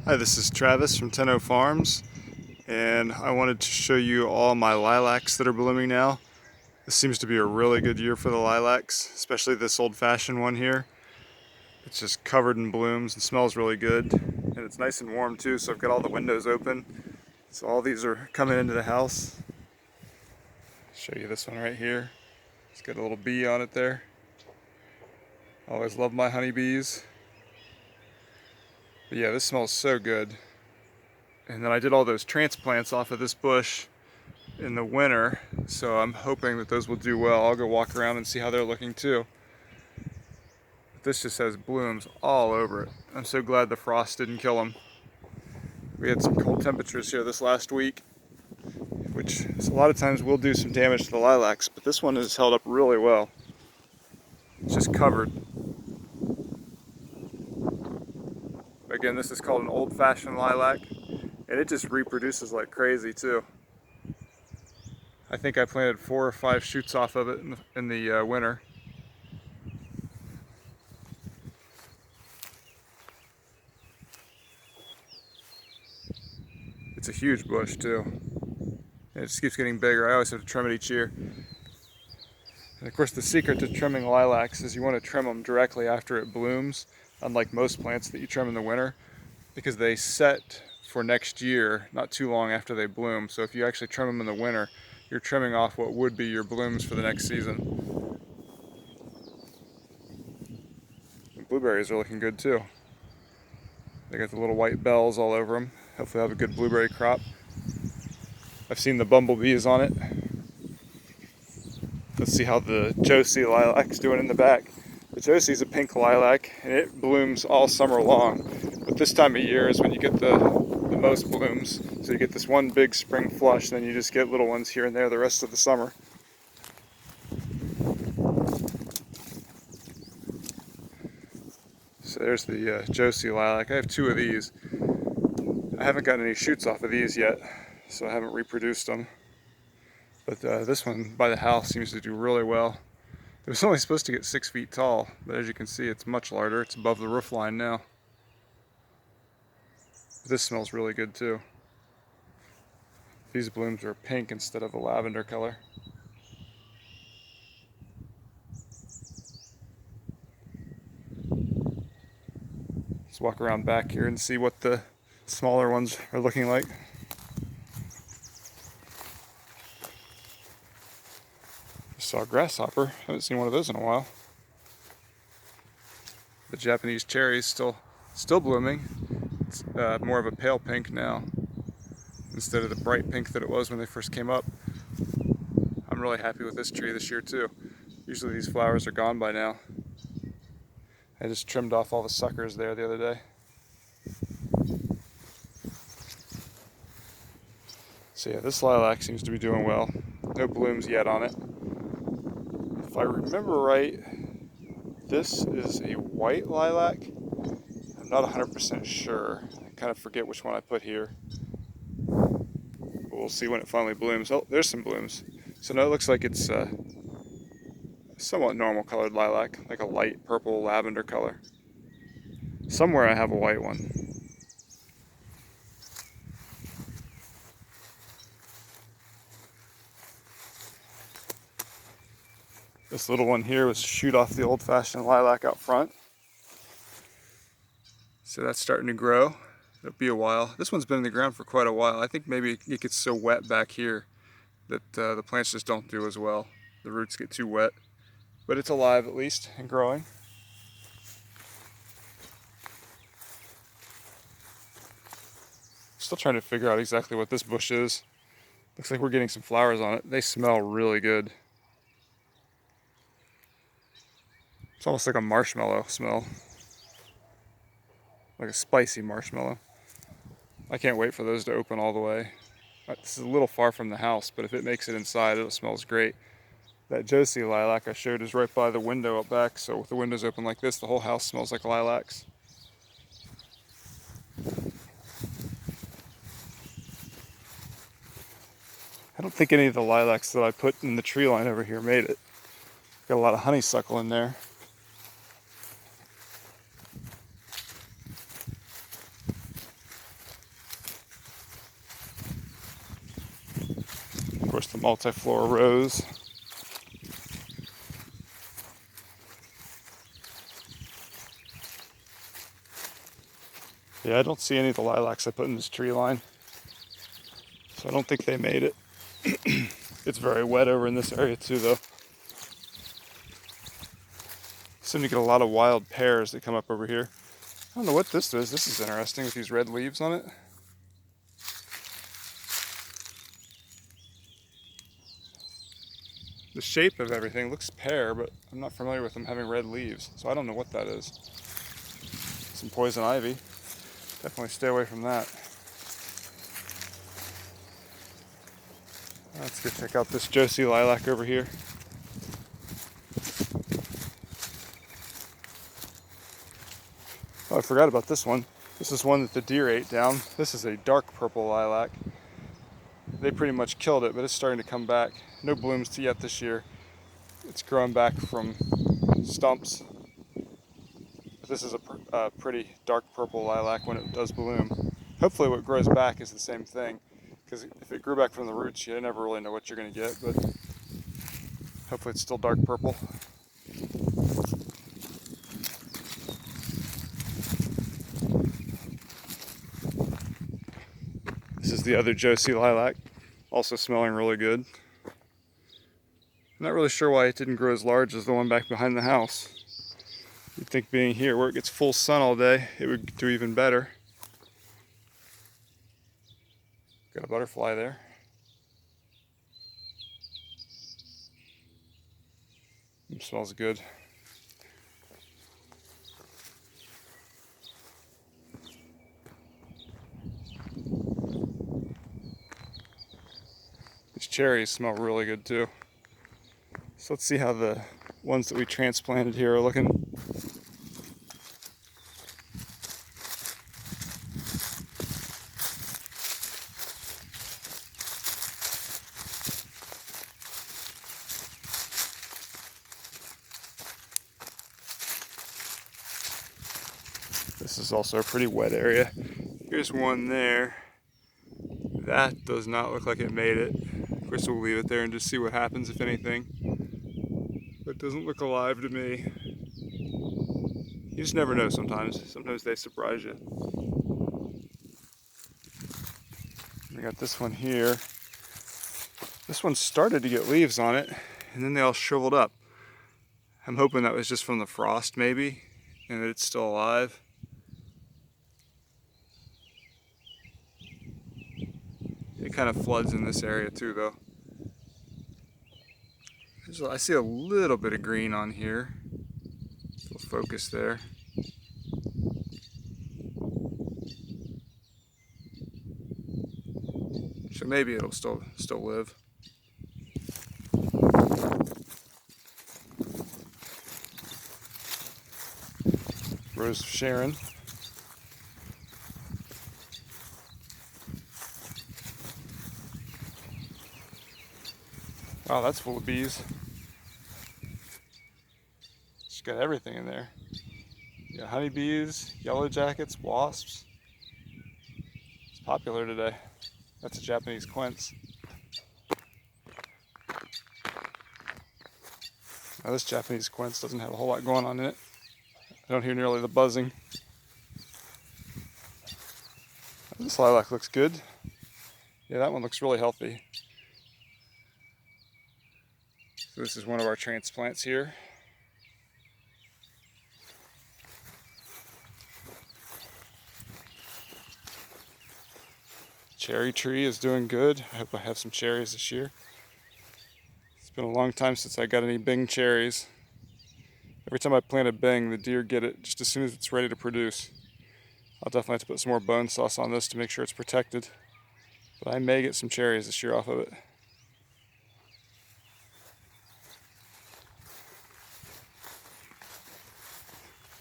Hi, this is Travis from Tenno Farms, and I wanted to show you all my lilacs that are blooming now. This seems to be a really good year for the lilacs, especially this old-fashioned one here. It's just covered in blooms and smells really good, and it's nice and warm too, so I've got all the windows open. So all these are coming into the house. Show you this one right here. It's got a little bee on it there. I always love my honeybees. But yeah, this smells so good. And then I did all those transplants off of this bush in the winter, so I'm hoping that those will do well. I'll go walk around and see how they're looking too. But this just has blooms all over it. I'm so glad the frost didn't kill them. We had some cold temperatures here this last week, which a lot of times will do some damage to the lilacs, but this one has held up really well. It's just covered. Again, this is called an old-fashioned lilac, and it just reproduces like crazy too. I think I planted 4 or 5 shoots off of it in the winter. It's a huge bush too. And it just keeps getting bigger. I always have to trim it each year. And of course the secret to trimming lilacs is you want to trim them directly after it blooms, unlike most plants that you trim in the winter, because they set for next year not too long after they bloom. So if you actually trim them in the winter, you're trimming off what would be your blooms for the next season. The blueberries are looking good too. They got the little white bells all over them. Hopefully I'll have a good blueberry crop. I've seen the bumblebees on it. Let's see how the Josie lilac's doing in the back. The Josie's a pink lilac and it blooms all summer long. But this time of year is when you get the most blooms. So you get this one big spring flush, then you just get little ones here and there the rest of the summer. So there's the Josie lilac. I have 2 of these. I haven't gotten any shoots off of these yet, so I haven't reproduced them. But this one by the house seems to do really well. It was only supposed to get 6 feet tall, but as you can see it's much larger. It's above the roof line now. This smells really good too. These blooms are pink instead of a lavender color. Let's walk around back here and see what the smaller ones are looking like. I saw a grasshopper. I haven't seen one of those in a while. The Japanese cherries still blooming. It's more of a pale pink now instead of the bright pink that it was when they first came up. I'm really happy with this tree this year too. Usually these flowers are gone by now. I just trimmed off all the suckers there the other day. So yeah, this lilac seems to be doing well. No blooms yet on it. If I remember right, this is a white lilac. I'm not 100% sure. I kind of forget which one I put here. But we'll see when it finally blooms. Oh, there's some blooms. So now it looks like it's a somewhat normal colored lilac, like a light purple lavender color. Somewhere I have a white one. This little one here was shoot off the old-fashioned lilac out front. So that's starting to grow. It'll be a while. This one's been in the ground for quite a while. I think maybe it gets so wet back here that the plants just don't do as well. The roots get too wet. But it's alive at least and growing. Still trying to figure out exactly what this bush is. Looks like we're getting some flowers on it. They smell really good. It's almost like a marshmallow smell. Like a spicy marshmallow. I can't wait for those to open all the way. This is a little far from the house, but if it makes it inside, it smells great. That Josie lilac I showed is right by the window up back, so with the windows open like this, the whole house smells like lilacs. I don't think any of the lilacs that I put in the tree line over here made it. Got a lot of honeysuckle in there. course, the multiflora rose. Yeah, I don't see any of the lilacs I put in this tree line, so I don't think they made it. It's very wet over in this area too, though. Seem to get a lot of wild pears that come up over here. I don't know what this is. This is interesting with these red leaves on it. The shape of everything looks pear, but I'm not familiar with them having red leaves, so I don't know what that is. Some poison ivy. Definitely stay away from that. Let's go check out this Josie lilac over here. Oh, I forgot about this one. This is one that the deer ate down. This is a dark purple lilac. They pretty much killed it, but it's starting to come back. No blooms yet this year. It's growing back from stumps. But this is a pretty dark purple lilac when it does bloom. Hopefully what grows back is the same thing, because if it grew back from the roots, you never really know what you're going to get, but hopefully it's still dark purple. This is the other Josie lilac, also smelling really good. I'm not really sure why it didn't grow as large as the one back behind the house. You'd think being here where it gets full sun all day, it would do even better. Got a butterfly there. It smells good. These cherries smell really good too. So let's see how the ones that we transplanted here are looking. This is also a pretty wet area. Here's one there. That does not look like it made it. Of course, we'll leave it there and just see what happens, if anything. But it doesn't look alive to me. You just never know sometimes. Sometimes they surprise you. We got this one here. This one started to get leaves on it, and then they all shriveled up. I'm hoping that was just from the frost, maybe, and that it's still alive. It kind of floods in this area too, though. I see a little bit of green on here. Little focus there. So maybe it'll still live. Rose of Sharon. Wow, that's full of bees. She's got everything in there. You got honeybees, yellow jackets, wasps. It's popular today. That's a Japanese quince. Now this Japanese quince doesn't have a whole lot going on in it. I don't hear nearly the buzzing. This lilac looks good. Yeah, that one looks really healthy. So this is one of our transplants here. Cherry tree is doing good. I hope I have some cherries this year. It's been a long time since I got any Bing cherries. Every time I plant a Bing, the deer get it just as soon as it's ready to produce. I'll definitely have to put some more bone sauce on this to make sure it's protected. But I may get some cherries this year off of it.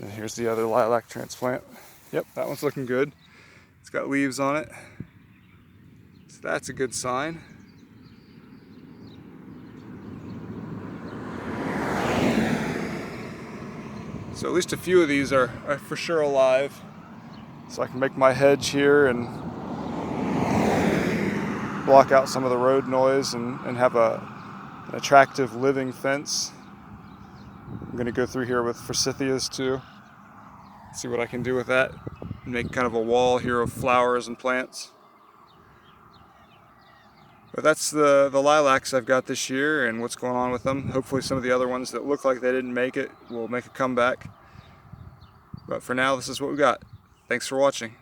And here's the other lilac transplant. Yep, that one's looking good. It's got leaves on it. So that's a good sign. So at least a few of these are for sure alive. So I can make my hedge here and block out some of the road noise and have an attractive living fence. I'm going to go through here with forsythias too. See what I can do with that. Make kind of a wall here of flowers and plants. But that's the lilacs I've got this year and what's going on with them. Hopefully some of the other ones that look like they didn't make it will make a comeback. But for now, this is what we got. Thanks for watching.